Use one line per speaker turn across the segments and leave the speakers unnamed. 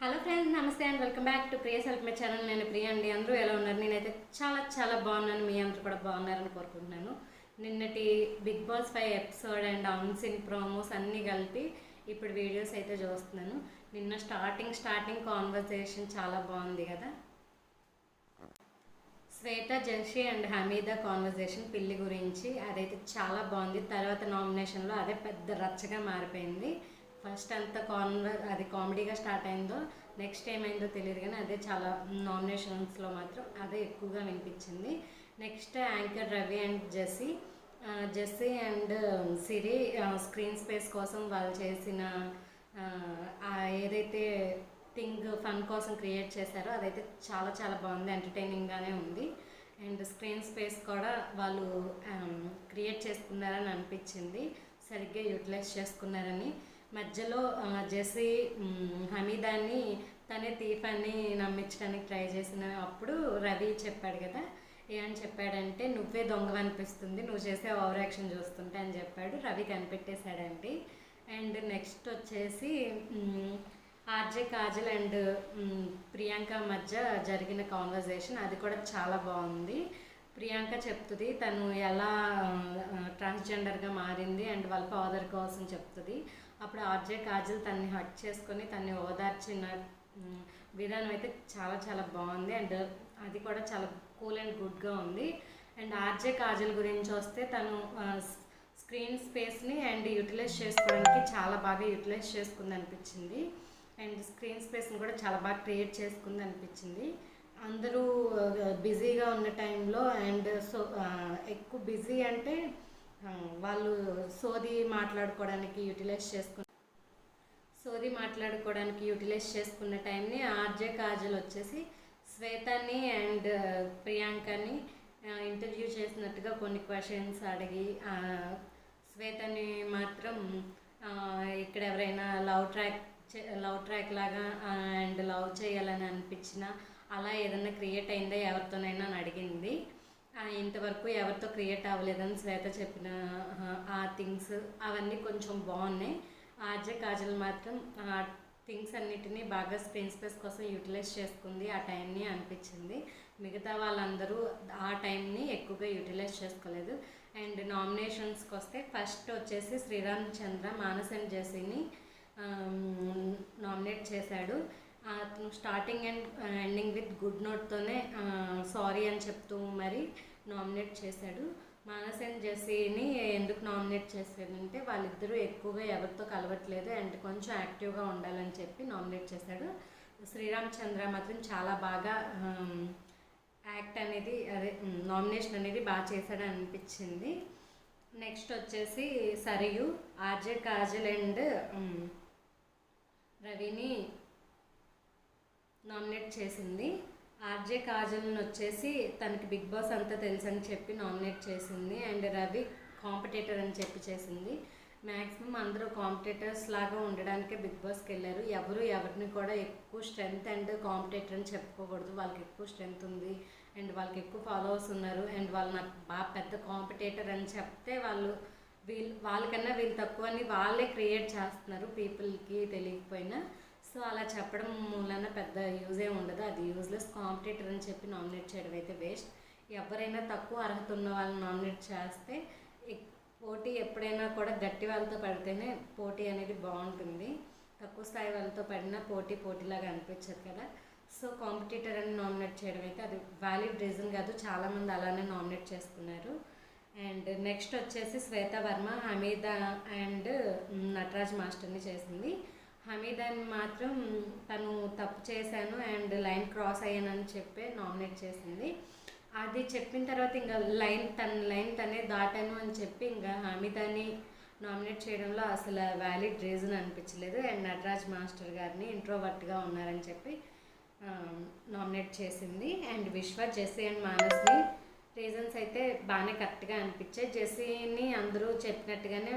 Hello friends, నమస్తే and welcome back to Priya self my channel. నేను ప్రియ అండి. అందరూ ఎలా ఉన్నారు? నేనైతే చాలా బాగున్నాను. మీ అందరూ కూడా బాగున్నారని కోరుకుంటున్నాను. నిన్నటి Bigg Boss 5 episode and unseen promos అన్నీ కలిపి ఇప్పుడు వీడియోస్ అయితే చూస్తున్నాను. నిన్న స్టార్టింగ్ కాన్వర్సేషన్ చాలా బాగుంది కదా. శ్వేత, జెర్సీ అండ్ హమీద కాన్వర్సేషన్ పిల్లి గురించి అదైతే చాలా బాగుంది. తర్వాత నామినేషన్లో అదే పెద్ద రచ్చగా మారిపోయింది. ఫస్ట్ అంతా అది కామెడీగా స్టార్ట్ అయిందో నెక్స్ట్ ఏమైందో తెలియదు, కానీ అదే చాలా నామినేషన్స్లో మాత్రం అదే ఎక్కువగా వినిపించింది. Next anchor Ravi and Jessie and Siri screen space కోసం వాళ్ళు చేసిన ఏదైతే ఫన్ కోసం క్రియేట్ చేశారో అదైతే చాలా బాగుంది, ఎంటర్టైనింగ్గానే ఉంది. అండ్ స్క్రీన్ స్పేస్ కూడా వాళ్ళు క్రియేట్ చేసుకున్నారని అనిపించింది, సరిగ్గా యూటిలైజ్ చేసుకున్నారని. మధ్యలో జెస్సీ హమీదాన్ని తనే థీఫ్ అని నమ్మించడానికి ట్రై చేసిన అప్పుడు రవి చెప్పాడు కదా, ఏమని చెప్పాడంటే నువ్వే దొంగ అనిపిస్తుంది, నువ్వు చేసే ఓవర్ యాక్షన్ చూస్తుంటే అని చెప్పాడు. రవి కనిపెట్టేశాడండి. అండ్ నెక్స్ట్ వచ్చేసి ఆర్జే కాజల్ అండ్ ప్రియాంక మధ్య జరిగిన కాన్వర్జేషన్ అది కూడా చాలా బాగుంది. ప్రియాంక చెప్తుంది తను ఎలా ట్రాన్స్జెండర్గా మారింది అండ్ వాళ్ళ ఫాదర్ కోసం చెప్తుంది. అప్పుడు ఆర్జే కాజల్ తన్ని హట్ చేసుకొని తన్ని ఓదార్చిన విధానం అయితే చాలా బాగుంది. అండ్ అది కూడా చాలా కూల్ అండ్ గుడ్గా ఉంది. అండ్ ఆర్జే కాజల్ గురించి వస్తే తను స్క్రీన్ స్పేస్ని అండ్ యూటిలైజ్ చేసుకోవడానికి చాలా బాగా యూటిలైజ్ చేసుకుంది అనిపించింది. అండ్ స్క్రీన్ స్పేస్ని కూడా చాలా బాగా క్రియేట్ చేసుకుంది అనిపించింది. అందరూ బిజీగా ఉన్న టైంలో అండ్ ఎక్కువ బిజీ అంటే వాళ్ళు సోది మాట్లాడుకోవడానికి యూటిలైజ్ చేసుకున్న టైంని ఆర్జే కాజల్ వచ్చేసి శ్వేతని అండ్ ప్రియాంకని ఇంటర్వ్యూ చేసినట్టుగా కొన్ని క్వశ్చన్స్ అడిగి శ్వేతని మాత్రం ఇక్కడ ఎవరైనా లవ్ ట్రాక్ లాగా అండ్ లవ్ చేయాలని అనిపించిన అలా ఏదైనా క్రియేట్ అయిందా ఎవరితోనైనా అని అడిగింది. ఇంతవరకు ఎవరితో క్రియేట్ అవ్వలేదని శ్వేత చెప్పిన ఆ థింగ్స్ అవన్నీ కొంచెం బాగున్నాయి. ఆర్జే కాజల్ మాత్రం ఆ థింగ్స్ అన్నిటినీ బాగా స్క్రీన్ స్పేస్ కోసం యూటిలైజ్ చేసుకుంది ఆ టైంని అనిపించింది. మిగతా వాళ్ళందరూ ఆ టైంని ఎక్కువగా యూటిలైజ్ చేసుకోలేదు. అండ్ నామినేషన్స్కి వస్తే ఫస్ట్ వచ్చేసి శ్రీరామ్ చంద్ర మానస్ అండ్ జెస్సీని నామినేట్ చేశాడు. అతను starting and ending with good నోట్తోనే సారీ అని చెప్తూ మరి నామినేట్ చేశాడు. మానస్ అండ్ జెస్సీని ఎందుకు నామినేట్ చేశాడంటే వాళ్ళిద్దరూ ఎక్కువగా ఎవరితో కలవట్లేదు అండ్ కొంచెం యాక్టివ్గా ఉండాలని చెప్పి నామినేట్ చేశాడు. శ్రీరామ్ చంద్ర మాత్రం చాలా బాగా నామినేషన్ అనేది బాగా చేశాడని అనిపించింది. నెక్స్ట్ వచ్చేసి సరియు ఆర్జే కాజల్ అండ్ రవిని నామినేట్ చేసింది. ఆర్జే కాజల్ని వచ్చేసి తనకి బిగ్ బాస్ అంతా తెలుసని చెప్పి నామినేట్ చేసింది. అండ్ రవి కాంపిటేటర్ అని చెప్పి చేసింది. మ్యాక్సిమం అందరూ కాంపిటేటర్స్ లాగా ఉండడానికే బిగ్ బాస్కి వెళ్ళారు. ఎవరిని కూడా ఎక్కువ స్ట్రెంగ్త్ అండ్ కాంపిటేటర్ అని చెప్పుకోకూడదు. వాళ్ళకి ఎక్కువ స్ట్రెంగ్త్ ఉంది అండ్ వాళ్ళకి ఎక్కువ ఫాలోవర్స్ ఉన్నారు అండ్ వాళ్ళు నాకు బాగా పెద్ద కాంపిటేటర్ అని చెప్తే వాళ్ళకన్నా వీళ్ళు తక్కువ అని వాళ్ళే క్రియేట్ చేస్తున్నారు పీపుల్కి తెలియకపోయినా. సో అలా చెప్పడం మూలన పెద్ద యూజ్ ఏమి ఉండదు. అది యూజ్లెస్. కాంపిటేటర్ అని చెప్పి నామినేట్ చేయడం అయితే వేస్ట్. ఎవరైనా తక్కువ అర్హత ఉన్న వాళ్ళని నామినేట్ చేస్తే పోటీ ఎప్పుడైనా కూడా గట్టి వాళ్ళతో పడితేనే పోటీ అనేది బాగుంటుంది. తక్కువ స్థాయి వాళ్ళతో పడినా పోటీలాగా అనిపించదు కదా. సో కాంపిటేటర్ అని నామినేట్ చేయడం అయితే అది వ్యాలిడ్ రీజన్ కాదు. చాలామంది అలానే నామినేట్ చేసుకున్నారు. అండ్ నెక్స్ట్ వచ్చేసి శ్వేత వర్మ హమీద అండ్ నటరాజ్ మాస్టర్ని చేసింది. హమీదాని మాత్రం తను తప్పు చేశాను అండ్ లైన్ క్రాస్ అయ్యానని చెప్పి నామినేట్ చేసింది. అది చెప్పిన తర్వాత ఇంకా తనే దాటాను అని చెప్పి ఇంకా హమీదాని నామినేట్ చేయడంలో అసలు వ్యాలిడ్ రీజన్ అనిపించలేదు. అండ్ నటరాజ్ మాస్టర్ గారిని ఇంట్రోవర్ట్గా ఉన్నారని చెప్పి నామినేట్ చేసింది. అండ్ విశ్వ, జెస్సీ అండ్ మానస్ని రీజన్స్ అయితే బాగానే కరెక్ట్గా అనిపించాయి. జెస్సీని అందరూ చెప్పినట్టుగానే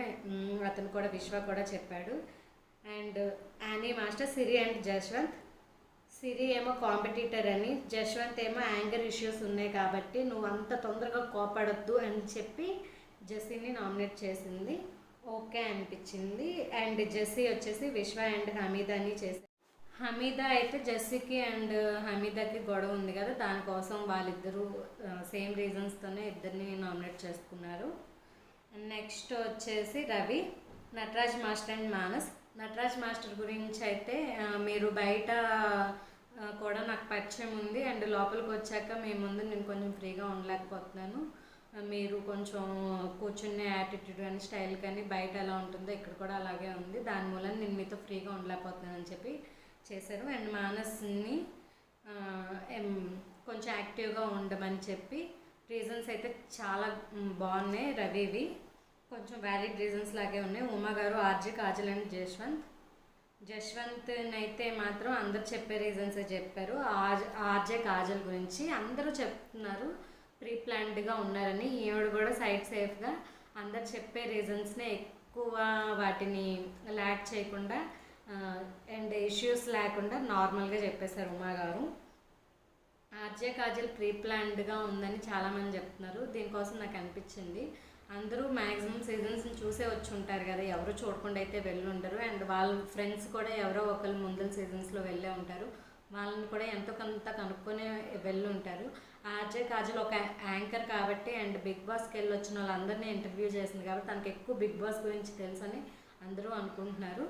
అతను కూడా విశ్వ కూడా చెప్పాడు. And Annie master, Siri and Jaswanth. Siri ఏమో కాంపిటీటర్ అని, జశ్వంత్ ఏమో యాంగర్ ఇష్యూస్ ఉన్నాయి కాబట్టి నువ్వు అంత తొందరగా కోపడొద్దు అని చెప్పి జెస్సీని నామినేట్ చేసింది. ఓకే అనిపించింది. అండ్ జెస్సీ వచ్చేసి విశ్వ అండ్ హమీదాని చేశారు. హమీదా అయితే జెస్సీకి అండ్ హమీదాకి గొడవ ఉంది కదా, దానికోసం వాళ్ళిద్దరూ సేమ్ రీజన్స్తోనే ఇద్దరిని నామినేట్ చేసుకున్నారు. నెక్స్ట్ వచ్చేసి Ravi, Nataraj master and Manas. Nataraj master గురించి అయితే మీరు బయట కూడా నాకు పరిచయం ఉంది అండ్ లోపలికి వచ్చాక మీ ముందు నేను కొంచెం ఫ్రీగా ఉండలేకపోతున్నాను, మీరు కొంచెం కూర్చునే యాటిట్యూడ్ కానీ స్టైల్ కానీ బయట ఎలా ఉంటుందో ఇక్కడ కూడా అలాగే ఉంది, దాని మూలన నేను మీతో ఫ్రీగా ఉండలేకపోతున్నాను అని చెప్పి చేశారు. అండ్ మానస్ని కొంచెం యాక్టివ్గా ఉండమని చెప్పి రీజన్స్ అయితే చాలా బాగున్నాయి రవివి, కొంచెం వ్యాలిడ్ రీజన్స్ లాగే ఉన్నాయి. ఉమా గారు, ఆర్జే, కాజల్ అండ్ జశ్వంత్ని అయితే మాత్రం అందరు చెప్పే రీజన్సే చెప్పారు. ఆర్జే కాజల్ గురించి అందరూ చెప్తున్నారు ప్రీ ప్లాన్డ్గా ఉన్నారని, ఈవిడ కూడా సైడ్ సేఫ్గా అందరు చెప్పే రీజన్స్నే ఎక్కువ వాటిని ల్యాక్ చేయకుండా అండ్ ఇష్యూస్ లేకుండా నార్మల్గా చెప్పేశారు ఉమా గారు. ఆర్జే కాజల్ ప్రీ ప్లాన్డ్గా ఉందని చాలామంది చెప్తున్నారు, దీనికోసం నాకు అనిపించింది అందరూ మ్యాక్సిమం సీజన్స్ని చూసే వచ్చి ఉంటారు కదా, ఎవరు చూడకుండా అయితే వెళ్ళి ఉండరు. అండ్ వాళ్ళ ఫ్రెండ్స్ కూడా ఎవరో ఒకరు ముందల సీజన్స్లో వెళ్ళే ఉంటారు, వాళ్ళని కూడా ఎంతో కొంత కనుక్కొని వెళ్ళి ఉంటారు. ఆర్జే కాజల్ ఒక యాంకర్ కాబట్టి అండ్ బిగ్ బాస్కి వెళ్ళి వచ్చిన వాళ్ళందరినీ ఇంటర్వ్యూ చేసింది కాబట్టి తనకు ఎక్కువ బిగ్ బాస్ గురించి తెలుసని అందరూ అనుకుంటున్నారు.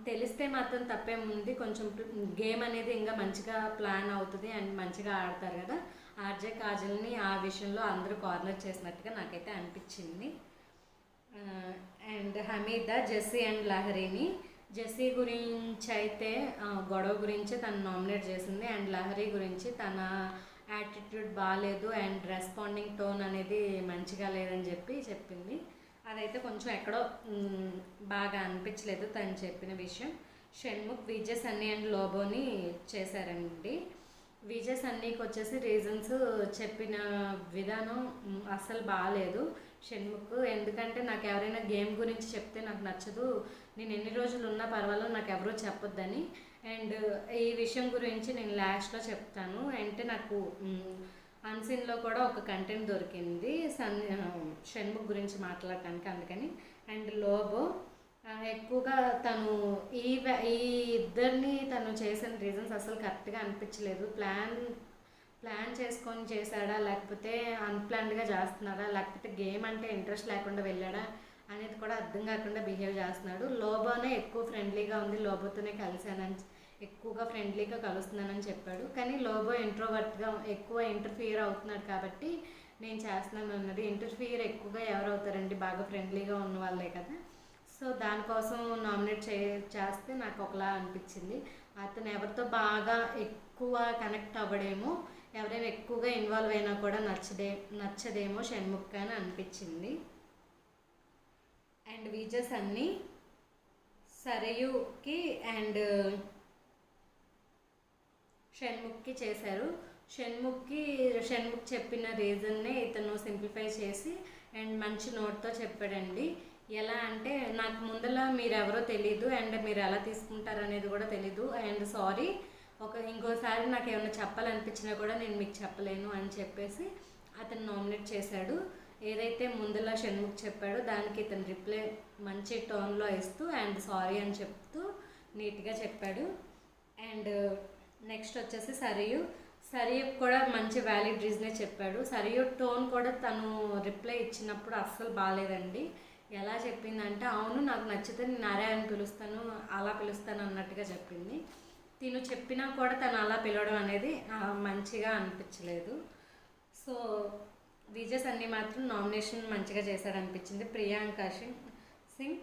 తెలిస్తే మాత్రం తప్పేముంది, కొంచెం గేమ్ అనేది ఇంకా మంచిగా ప్లాన్ అవుతుంది అండ్ మంచిగా ఆడతారు కదా. ఆర్జే కాజల్ని ఆ విషయంలో అందరూ కార్నర్ చేసినట్టుగా నాకైతే అనిపించింది. అండ్ హమీదా, జెస్సీ అండ్ లహరిని. జెస్సీ గురించి అయితే గొడవ గురించి తను నామినేట్ చేసింది అండ్ లహరి గురించి తన యాటిట్యూడ్ బాగాలేదు అండ్ రెస్పాండింగ్ టోన్ అనేది మంచిగా లేదని చెప్పి చెప్పింది. అదైతే కొంచెం ఎక్కడో బాగా అనిపించలేదు తను చెప్పిన విషయం. షణ్ముఖ్, విజయ్, సన్నీ అండ్ లోబోని చేశారండి. విజయ్ సన్నీకి వచ్చేసి రీజన్స్ చెప్పిన విధానం అస్సలు బాగాలేదు షణ్ముఖ్, ఎందుకంటే నాకు ఎవరైనా గేమ్ గురించి చెప్తే నాకు నచ్చదు, నేను ఎన్ని రోజులు ఉన్నా పర్వాలేదు నాకు ఎవరూ చెప్పొద్దని. అండ్ ఈ విషయం గురించి నేను లాస్ట్లో చెప్తాను. అంటే నాకు అన్సీన్లో కూడా ఒక కంటెంట్ దొరికింది షణ్ముఖ్ గురించి మాట్లాడటానికి, అందుకని. అండ్ లోబో ఎక్కువగా తను ఈ ఇద్దరిని తను చేసిన రీజన్స్ అసలు కరెక్ట్గా అనిపించలేదు. ప్లాన్ చేసుకొని చేశాడా లేకపోతే అన్ప్లాన్డ్గా చేస్తున్నాడా లేకపోతే గేమ్ అంటే ఇంట్రెస్ట్ లేకుండా వెళ్ళాడా అనేది కూడా అర్థం కాకుండా బిహేవ్ చేస్తున్నాడు. లోబోనే ఎక్కువ ఫ్రెండ్లీగా ఉంది, లోబోతోనే కలిశానని ఎక్కువగా ఫ్రెండ్లీగా కలుస్తున్నానని చెప్పాడు, కానీ లోబో ఇంట్రోవర్ట్గా ఎక్కువ ఇంటర్ఫియర్ అవుతున్నాడు కాబట్టి నేను చేస్తున్నాను అన్నది. ఇంటర్ఫియర్ ఎక్కువగా ఎవరు అవుతారండి, బాగా ఫ్రెండ్లీగా ఉన్న వాళ్ళే కదా. సో దానికోసం నామినేట్ చేస్తే నాకు ఒకలా అనిపించింది. అతను ఎవరితో బాగా ఎక్కువ కనెక్ట్ అవ్వడేమో, ఎవరైనా ఎక్కువగా ఇన్వాల్వ్ అయినా కూడా నచ్చదేమో షణ్ముఖ్ అని అనిపించింది. అండ్ విజయ్ సన్నీ సరయుకి అండ్ షణ్ముఖ్కి చేశారు. షణ్ముఖ్ చెప్పిన రీజన్నే ఇతను సింప్లిఫై చేసి అండ్ మంచి నోట్తో చెప్పాడండి. ఎలా అంటే, నాకు ముందర మీరెవరో తెలీదు అండ్ మీరు ఎలా తీసుకుంటారు అనేది కూడా తెలీదు అండ్ సారీ, ఇంకోసారి నాకు ఏమైనా చెప్పాలనిపించినా కూడా నేను మీకు చెప్పలేను అని చెప్పేసి అతను నామినేట్ చేశాడు. ఏదైతే ముందర షణ్ముఖ్ చెప్పాడో దానికి ఇతను రిప్లై మంచి టోన్లో ఇస్తూ అండ్ సారీ అని చెప్తూ నీట్గా చెప్పాడు. అండ్ నెక్స్ట్ వచ్చేసి సరియు కూడా మంచి వ్యాలిడ్ రీజనే చెప్పాడు. సరియు టోన్ కూడా తను రిప్లై ఇచ్చినప్పుడు అస్సలు బాగాలేదండి. ఎలా చెప్పిందంటే, అవును నాకు నచ్చితే నేను అరే అని పిలుస్తాను, అలా పిలుస్తాను అన్నట్టుగా చెప్పింది. తిను చెప్పినా కూడా తను అలా పిలవడం అనేది మంచిగా అనిపించలేదు. సో విజయ్ సన్నీ మాత్రం నామినేషన్ మంచిగా చేశాడనిపించింది. ప్రియాంక సింగ్,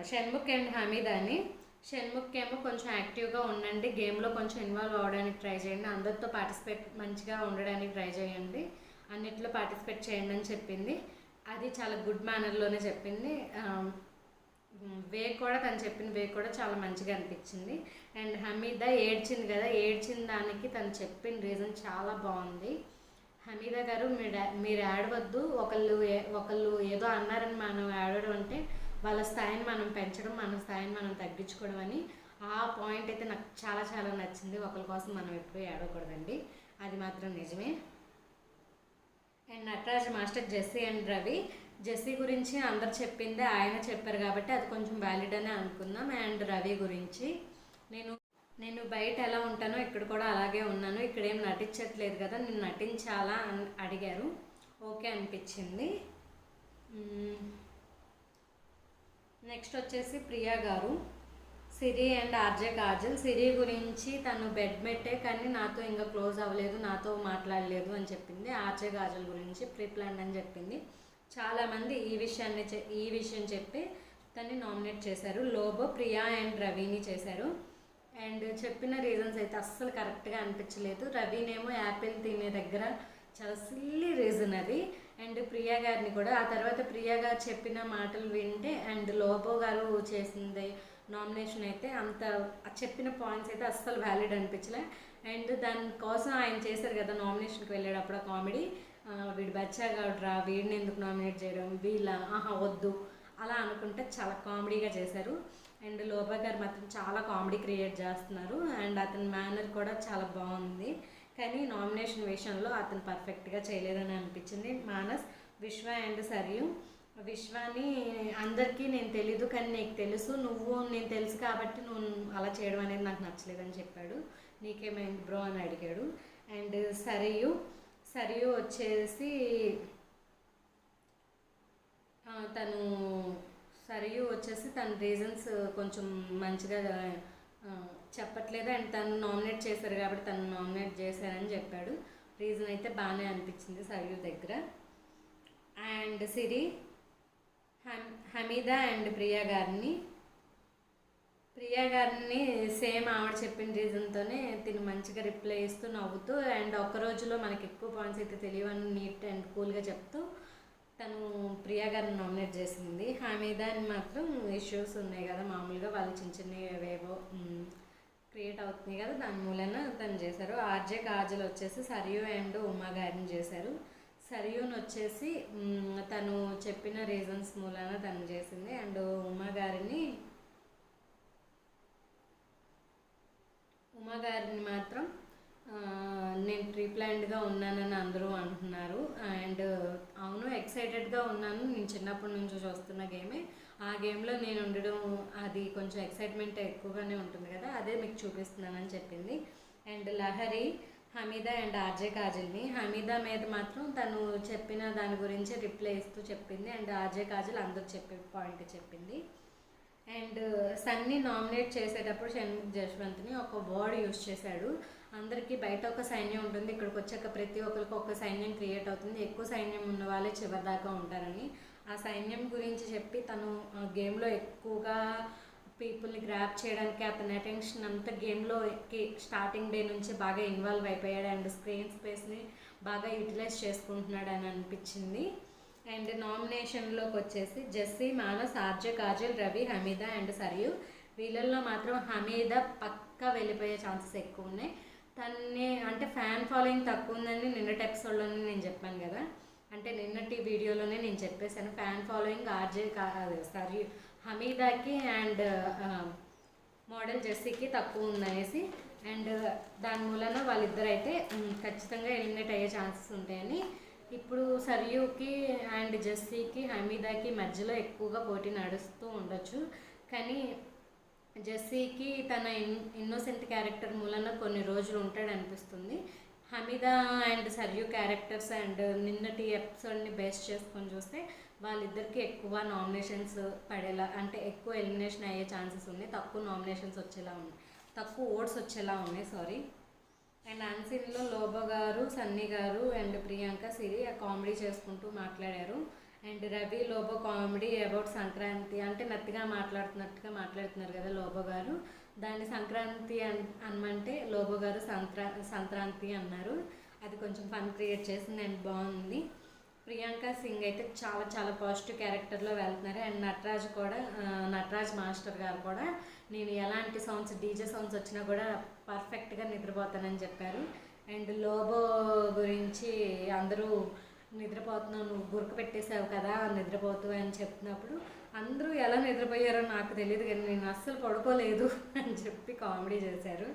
షణ్ముఖ్ అండ్ హమీదాని. షణ్ముఖ్ ఏమో కొంచెం యాక్టివ్గా ఉండండి, గేమ్లో కొంచెం ఇన్వాల్వ్ అవ్వడానికి ట్రై చేయండి, అందరితో పార్టిసిపేట్ మంచిగా ఉండడానికి ట్రై చేయండి, అన్నిట్లో పార్టిసిపేట్ చేయండి అని చెప్పింది. అది చాలా గుడ్ మేనర్లోనే చెప్పింది. తను చెప్పిన వే కూడా చాలా మంచిగా అనిపించింది. అండ్ హమీదా ఏడ్చింది కదా, ఏడ్చిన దానికి తను చెప్పిన రీజన్ చాలా బాగుంది. హమీదా గారు, మీరు ఏడవద్దు, ఒకళ్ళు ఏదో అన్నారని మనం ఏడవడం అంటే వాళ్ళ స్థాయిని మనం పెంచడం, మన స్థాయిని మనం తగ్గించుకోవడం అని. ఆ పాయింట్ అయితే నాకు చాలా చాలా నచ్చింది. ఒకరి కోసం మనం ఎప్పుడూ ఏడవకూడదండి, అది మాత్రం నిజమే. And Nataraj master, Jessie and Ravi. Jessie గురించి అందరు చెప్పిందే ఆయన చెప్పారు కాబట్టి అది కొంచెం వ్యాలిడ్ అని అనుకుందాం. అండ్ రవి గురించి నేను నేను బయట ఎలా ఉంటానో ఇక్కడ కూడా అలాగే ఉన్నాను, ఇక్కడ ఏం నటించట్లేదు కదా, నేను నటించాలా అని అడిగారు. ఓకే అనిపించింది. నెక్స్ట్ వచ్చేసి ప్రియా గారు, సిరి అండ్ ఆర్జే కాజల్. సిరి గురించి తను బెడ్మెట్టే కానీ నాతో ఇంకా క్లోజ్ అవ్వలేదు, నాతో మాట్లాడలేదు అని చెప్పింది. ఆర్జే కాజల్ గురించి ప్రీ ప్లాన్ అని చెప్పింది. చాలామంది ఈ విషయం చెప్పి తన్ని నామినేట్ చేశారు. లోబో ప్రియా అండ్ రవిని చేశారు. అండ్ చెప్పిన రీజన్స్ అయితే అస్సలు కరెక్ట్గా అనిపించలేదు. రవినేమో యాపిల్ తినే దగ్గర చాలా సిల్లీ రీజన్ అది. అండ్ ప్రియా గారిని కూడా ఆ తర్వాత ప్రియా గారు చెప్పిన మాటలు వింటే అండ్ లోబో గారు చేసింది నామినేషన్ అయితే అంత చెప్పిన పాయింట్స్ అయితే అస్సలు వ్యాలిడ్ అనిపించలే. అండ్ దానికోసం ఆయన చేశారు కదా నామినేషన్కి వెళ్ళేటప్పుడు ఆ కామెడీ, వీడు బచ్చాగాడురా, వీడిని ఎందుకు నామినేట్ చేయడం, వీళ్ళ వద్దు అలా అనుకుంటే చాలా కామెడీగా చేశారు. అండ్ లోబా గారు మాత్రం చాలా కామెడీ క్రియేట్ చేస్తున్నారు. అండ్ అతని మేనర్ కూడా చాలా బాగుంది. కానీ నామినేషన్ విషయంలో అతను పర్ఫెక్ట్గా చేయలేదని అనిపించింది. మానస్, విశ్వ అండ్ సరియు. విశ్వాని అందరికీ నేను తెలీదు కానీ నీకు తెలుసు, నేను తెలుసు కాబట్టి నువ్వు అలా చేయడం అనేది నాకు నచ్చలేదని చెప్పాడు. నీకేమైంది బ్రో అని అడిగాడు. అండ్ సరియు వచ్చేసి తన రీజన్స్ కొంచెం మంచిగా చెప్పట్లేదు. అండ్ తను నామినేట్ చేశారు కాబట్టి తను నామినేట్ చేశారని చెప్పాడు. రీజన్ అయితే బాగానే అనిపించింది సరియు దగ్గర. And Siri, Hamida and Priya గారిని సేమ్ ఆవిడ చెప్పిన రీజన్తోనే తిను మంచిగా రిప్లై ఇస్తూ నవ్వుతూ అండ్ ఒక్క రోజులో మనకి ఎక్కువ పాయింట్స్ అయితే తెలియవని నీట్ అండ్ కూల్గా చెప్తూ తను ప్రియా గారిని నామినేట్ చేసింది. హమీదాని మాత్రం ఇష్యూస్ ఉన్నాయి కదా మామూలుగా, వాళ్ళు చిన్న ఏవేవో క్రియేట్ అవుతున్నాయి కదా, దాని మూలన తను చేశారు. ఆర్జే కాజల్ వచ్చేసి సరియు అండ్ ఉమా గారిని చేశారు. సరియుని వచ్చేసి తను చెప్పిన రీజన్స్ మూలన తను చేసింది. అండ్ ఉమా గారిని మాత్రం నేను ప్రీప్లాన్డ్గా ఉన్నానని అందరూ అంటున్నారు. అండ్ అవును, ఎక్సైటెడ్గా ఉన్నాను, నేను చిన్నప్పటి నుంచి చూస్తున్న గేమే, ఆ గేమ్లో నేను ఉండడం అది కొంచెం ఎక్సైట్మెంట్ ఎక్కువగానే ఉంటుంది కదా, అదే మీకు చూపిస్తున్నానని చెప్పింది. And Lahari, Hamida and RJ కాజల్ని. హమీదా మీద మాత్రం తను చెప్పిన దాని గురించి రిప్లై ఇస్తూ చెప్పింది. అండ్ ఆర్జే కాజల్ అందరూ చెప్పే పాయింట్ చెప్పింది. అండ్ సన్నీ నామినేట్ చేసేటప్పుడు షణ్ముఖ్ జశ్వంత్ని ఒక వర్డ్ యూజ్ చేశాడు. అందరికీ బయట ఒక సైన్యం ఉంటుంది, ఇక్కడికి వచ్చాక ప్రతి ఒక్కరికి ఒక సైన్యం క్రియేట్ అవుతుంది, ఎక్కువ సైన్యం ఉన్న వాళ్ళే చివరిదాకా ఉంటారని. ఆ సైన్యం గురించి చెప్పి తను గేమ్లో ఎక్కువగా పీపుల్ని గ్రాప్ చేయడానికి అతని అటెన్షన్ అంతా గేమ్లో స్టార్టింగ్ డే నుంచి బాగా ఇన్వాల్వ్ అయిపోయాడు. అండ్ స్క్రీన్ స్పేస్ని బాగా యూటిలైజ్ చేసుకుంటున్నాడు అని అనిపించింది. అండ్ నామినేషన్లోకి వచ్చేసి Jessie, Manas, RJ Kajal, Ravi, Hamida and Sariyu. వీళ్ళల్లో మాత్రం హమీదా పక్కా వెళ్ళిపోయే ఛాన్సెస్ ఎక్కువ ఉన్నాయి. తన్ని అంటే ఫ్యాన్ ఫాలోయింగ్ తక్కువ ఉందని నిన్నటి ఎపిసోడ్లోనే నేను చెప్పాను కదా, అంటే నిన్నటి వీడియోలోనే నేను చెప్పేశాను ఫ్యాన్ ఫాలోయింగ్ సరియు, హమీదాకి అండ్ మోడల్ జెస్సీకి తక్కువ ఉందనేసి. అండ్ దాని మూలన వాళ్ళిద్దరైతే ఖచ్చితంగా ఎలిమినేట్ అయ్యే ఛాన్సెస్ ఉంటాయని. ఇప్పుడు సరియుకి అండ్ జెస్సీకి, హమీదాకి మధ్యలో ఎక్కువగా పోటీ నడుస్తూ ఉండొచ్చు. కానీ జెస్సీకి తన ఇన్నోసెంట్ క్యారెక్టర్ మూలన కొన్ని రోజులు ఉంటాడు అనిపిస్తుంది. Hamida and Sarayu characters and నిన్నటి ఎపిసోడ్ని బేస్ చేసుకొని చూస్తే వాళ్ళిద్దరికి ఎక్కువ నామినేషన్స్ పడేలా, అంటే ఎక్కువ ఎలిమినేషన్ అయ్యే ఛాన్సెస్ ఉన్నాయి, తక్కువ నామినేషన్స్ వచ్చేలా ఉన్నాయి, తక్కువ ఓట్స్ వచ్చేలా ఉన్నాయి. అండ్ అన్సీన్లో లోబో గారు, సన్నీ గారు అండ్ ప్రియాంక, సిరి కామెడీ చేసుకుంటూ మాట్లాడారు. And Ravi Lobo comedy about Sankranti, అంటే నత్తిగా మాట్లాడుతున్నారు కదా లోబో గారు, దాన్ని సంక్రాంతి అనమంటే లోబో గారు సంక్రాంతి అన్నారు. అది కొంచెం ఫన్ క్రియేట్ చేసింది అండ్ బాగుంది. ప్రియాంక సింగ్ అయితే చాలా చాలా పాజిటివ్ క్యారెక్టర్లో వెళ్తున్నారు. అండ్ నటరాజ్ మాస్టర్ గారు కూడా నేను ఎలాంటి డీజే సౌండ్స్ వచ్చినా కూడా పర్ఫెక్ట్గా నిద్రపోతానని చెప్పారు. అండ్ లోబో గురించి అందరూ నిద్రపోతున్నావు, నువ్వు గురక పెట్టేశావు కదా నిద్రపోతూ అని చెప్తున్నప్పుడు అందరూ ఎలా నిద్రపోయారో నాకు తెలియదు కానీ నేను అస్సలు పడుకోలేదు అని చెప్పి కామెడీ చేశారు.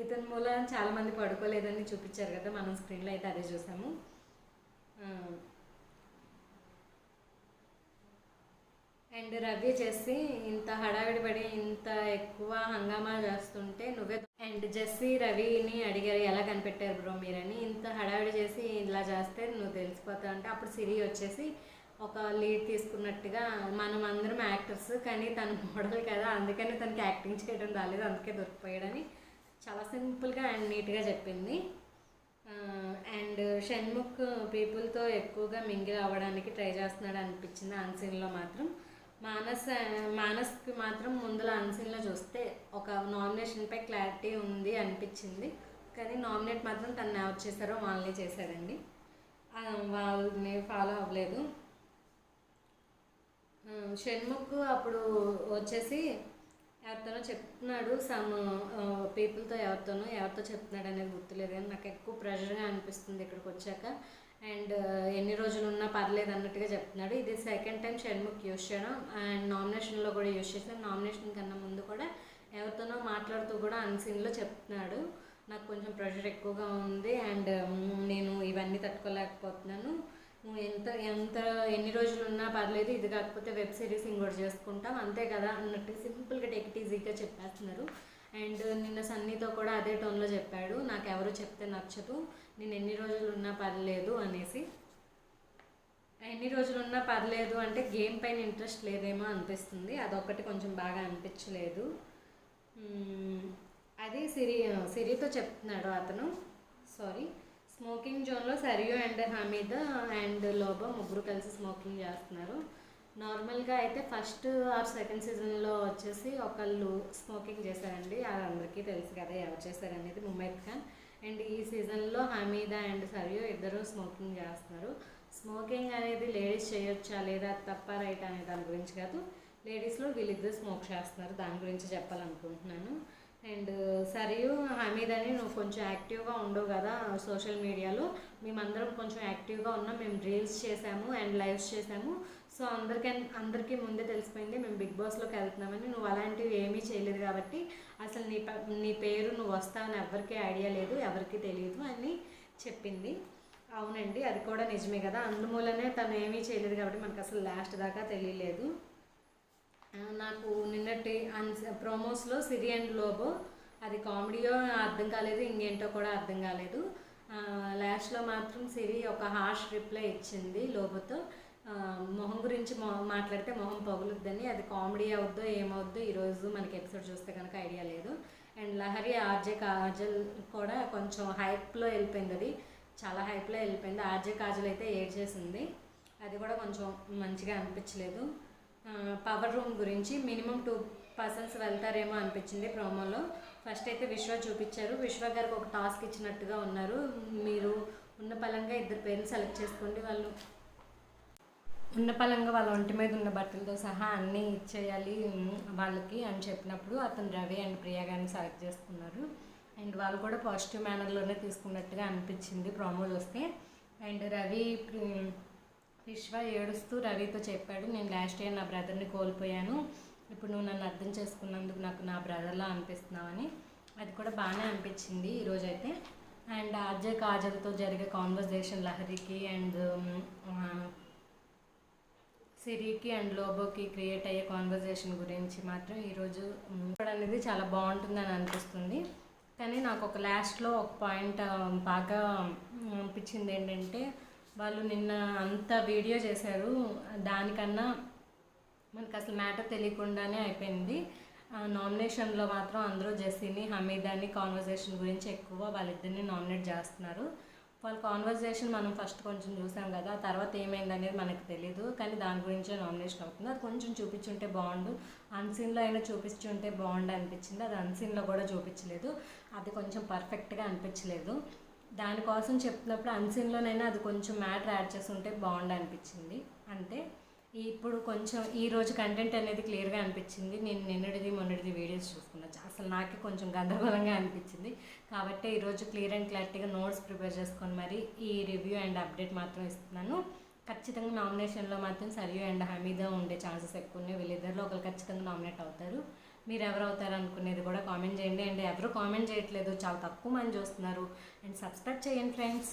ఇతని మూలం చాలామంది పడుకోలేదని చూపించారు కదా, మనం స్క్రీన్లో అయితే అదే చూసాము. అండ్ రవి చేసి ఇంత హడావిడి పడి ఇంత ఎక్కువ హంగామా చేస్తుంటే అండ్ జెస్సీ రవిని అడిగారు ఎలా కనిపెట్టారు బ్రో మీరని. ఇంత హడావిడి చేసి ఇలా చేస్తే నువ్వు తెలిసిపోతావు అంటే అప్పుడు సిరి వచ్చేసి ఒక లీడ్ తీసుకున్నట్టుగా మనం అందరం యాక్టర్స్ కానీ తను మోడల్ కదా అందుకని తనకి యాక్టింగ్ చేయడం రాలేదు అందుకే దొరికిపోయాడని చాలా సింపుల్గా అండ్ నీట్గా చెప్పింది. అండ్ షణ్ముఖ్ పీపుల్తో ఎక్కువగా మింగిల్ అవ్వడానికి ట్రై చేస్తున్నాడు అనిపించింది అన్సీన్లో మాత్రం. మానస్కి మాత్రం ముందులో అన్సీన్లో చూస్తే ఒక నామినేషన్పై క్లారిటీ ఉంది అనిపించింది కానీ నామినేట్ మాత్రం తను ఎవరు చేశారో వాళ్ళని చేశారండి, వాళ్ళని ఫాలో అవ్వలేదు. షణ్ముఖ్ అప్పుడు వచ్చేసి ఎవరితోనో చెప్తున్నాడు సమ్ పీపుల్తో ఎవరితో చెప్తున్నాడు అనేది గుర్తులేదు కానీ నాకు ఎక్కువ ప్రెషర్గా అనిపిస్తుంది ఇక్కడికి వచ్చాక. అండ్ ఎన్ని రోజులు ఉన్నా పర్లేదు అన్నట్టుగా చెప్తున్నాడు. ఇది సెకండ్ టైం షణ్ముఖ్ యూజ్ చేయడం అండ్ నామినేషన్లో కూడా యూజ్ చేశాను. నామినేషన్ కన్నా ముందు కూడా ఎవరితోనో మాట్లాడుతూ కూడా అన్సీన్లో చెప్తున్నాడు నాకు కొంచెం ప్రెషర్ ఎక్కువగా ఉంది అండ్ నేను ఇవన్నీ తట్టుకోలేకపోతున్నాను, నువ్వు ఎన్ని రోజులు ఉన్నా పర్లేదు, ఇది కాకపోతే వెబ్ సిరీస్ ఇంకోటి చేసుకుంటాం అంతే కదా అన్నట్టు సింపుల్గా టేక్ ఇట్ ఈజీగా చెప్పేస్తున్నారు. అండ్ నిన్న సన్నీతో కూడా అదే టోన్లో చెప్పాడు నాకు ఎవరు చెప్తే నచ్చదు, నేను ఎన్ని రోజులు ఉన్నా పర్లేదు అనేసి. ఎన్ని రోజులు ఉన్నా పర్లేదు అంటే గేమ్ పైన ఇంట్రెస్ట్ లేదేమో అనిపిస్తుంది, అదొక్కటి కొంచెం బాగా అనిపించలేదు. అది సిరితో చెప్తున్నాడు అతను. స్మోకింగ్ జోన్లో సరియు అండ్ హమీద అండ్ లోబో ముగ్గురు కలిసి స్మోకింగ్ చేస్తున్నారు. నార్మల్గా అయితే ఫస్ట్ ఆర్ సెకండ్ సీజన్లో వచ్చేసి ఒకళ్ళు స్మోకింగ్ చేశారండి, అది అందరికీ తెలుసు కదా ఎవరు చేశారనేది, ముమైత్ ఖాన్. అండ్ ఈ సీజన్లో హమీద అండ్ సరియు ఇద్దరు స్మోకింగ్ చేస్తున్నారు. స్మోకింగ్ అనేది లేడీస్ చేయొచ్చా లేదా తప్ప రైట్ అనే దాని గురించి కాదు, లేడీస్లో వీళ్ళిద్దరు స్మోక్ చేస్తున్నారు దాని గురించి చెప్పాలనుకుంటున్నాను. అండ్ సరియు హమీదని నువ్వు కొంచెం యాక్టివ్గా ఉండవు కదా సోషల్ మీడియాలో, మేమందరం కొంచెం యాక్టివ్గా ఉన్నాం, మేము రీల్స్ చేసాము అండ్ లైవ్స్ చేసాము, సో అందరికీ ముందే తెలిసిపోయింది మేము బిగ్ బాస్లోకి వెళ్తున్నామని, నువ్వు అలాంటివి ఏమీ చేయలేదు కాబట్టి అసలు నీ పేరు నువ్వు వస్తావని ఎవరికీ ఐడియా లేదు, ఎవరికి తెలియదు అని చెప్పింది. అవునండి అది కూడా నిజమే కదా, అందుమూలనే తను ఏమీ చేయలేదు కాబట్టి మనకు అసలు లాస్ట్ దాకా తెలియలేదు. నాకు నిన్నటి ప్రోమోస్లో సిరి అండ్ లోబో అది కామెడీయో అర్థం కాలేదు, ఇంకేంటో కూడా అర్థం కాలేదు. లాస్ట్లో మాత్రం సిరి ఒక హార్ష్ రిప్లై ఇచ్చింది లోబోతో, మొహం గురించి మాట్లాడితే మొహం పగులుద్దని, అది కామెడీ అవుద్దో ఏమవుద్దో ఈరోజు మనకి ఎపిసోడ్ చూస్తే కనుక ఐడియా లేదు. అండ్ లహరి ఆర్జే కాజల్ కూడా కొంచెం హైప్లో వెళ్ళిపోయింది, అది చాలా హైప్లో వెళ్ళిపోయింది. ఆర్జే కాజల్ అయితే ఏడ్ చేసింది, అది కూడా కొంచెం మంచిగా అనిపించలేదు. పవర్ రూమ్ గురించి మినిమం 2 పర్సన్స్ వెళ్తారేమో అనిపించింది ప్రోమోలో. ఫస్ట్ అయితే విశ్వ చూపించారు, విశ్వ గారికి ఒక టాస్క్ ఇచ్చినట్టుగా ఉన్నారు, మీరు ఉన్న పలంగా 2 పేర్లు సెలెక్ట్ చేసుకోండి, వాళ్ళు ఉన్న పలంగా వాళ్ళ ఒంటి మీద ఉన్న బట్టలతో సహా అన్నీ ఇచ్చేయాలి వాళ్ళకి అని చెప్పినప్పుడు అతను రవి అండ్ ప్రియా గారిని సెలెక్ట్ చేసుకున్నారు. అండ్ వాళ్ళు కూడా పాజిటివ్ మేనర్లోనే తీసుకున్నట్టుగా అనిపించింది ప్రోమోలు వస్తే. అండ్ విశ్వ ఏడుస్తూ రవితో చెప్పాడు, నేను లాస్ట్ ఇయర్ నా బ్రదర్ని కోల్పోయాను, ఇప్పుడు నువ్వు నన్ను అర్థం చేసుకున్నందుకు నాకు నా బ్రదర్లా అనిపిస్తున్నావని, అది కూడా బాగానే అనిపించింది ఈరోజైతే. అండ్ ఆర్జే కాజల్తో జరిగే కాన్వర్జేషన్ లహరికి అండ్ సిరికి అండ్ లోబోకి క్రియేట్ అయ్యే కాన్వర్జేషన్ గురించి మాత్రం ఈరోజు అనేది చాలా బాగుంటుందని అనిపిస్తుంది. కానీ నాకు ఒక లాస్ట్లో ఒక పాయింట్ బాగా అనిపించింది ఏంటంటే, వాళ్ళు నిన్న అంత వీడియో చేశారు, దానికన్నా మనకు అసలు మ్యాటర్ తెలియకుండానే అయిపోయింది. నామినేషన్లో మాత్రం అందరూ జెస్సీని హమీదాని కాన్వర్జేషన్ గురించి ఎక్కువ వాళ్ళిద్దరిని నామినేట్ చేస్తున్నారు. వాళ్ళ కాన్వర్జేషన్ మనం ఫస్ట్ కొంచెం చూసాం కదా, తర్వాత ఏమైంది అనేది మనకు తెలీదు, కానీ దాని గురించే నామినేషన్ అవుతుంది. అది కొంచెం చూపించుంటే బాగుండు, అన్సీన్లో అయినా చూపించుంటే బాగుండు అనిపించింది, అది అన్సీన్లో కూడా చూపించలేదు, అది కొంచెం పర్ఫెక్ట్గా అనిపించలేదు. దానికోసం చెప్తున్నప్పుడు అన్సీన్లోనైనా అది కొంచెం మ్యాటర్ యాడ్ చేసి ఉంటే బాగుండు అనిపించింది. అంటే ఇప్పుడు కొంచెం ఈరోజు కంటెంట్ అనేది క్లియర్గా అనిపించింది. నేను నిన్నటిది మొన్నటిది వీడియోస్ చూసుకున్నా, అసలు నాకే కొంచెం గందరగోళంగా అనిపించింది. కాబట్టి ఈరోజు క్లియర్ అండ్ క్లారిటీగా నోట్స్ ప్రిపేర్ చేసుకొని మరి ఈ రివ్యూ అండ్ అప్డేట్ మాత్రం ఇస్తున్నాను. ఖచ్చితంగా నామినేషన్లో మాత్రం సరియు అండ్ హమీదా ఉండే ఛాన్సెస్ ఎక్కువ ఉన్నాయి, వీళ్ళిద్దరిలో ఒకరు ఖచ్చితంగా నామినేట్ అవుతారు. మీరు ఎవరు అవుతారు అనుకునేది కూడా కామెంట్ చేయండి. అండ్ ఎవరు కామెంట్ చేయట్లేదు, చాలా తక్కువ మంది చూస్తున్నారు. అండ్ సబ్స్క్రైబ్ చేయండి ఫ్రెండ్స్.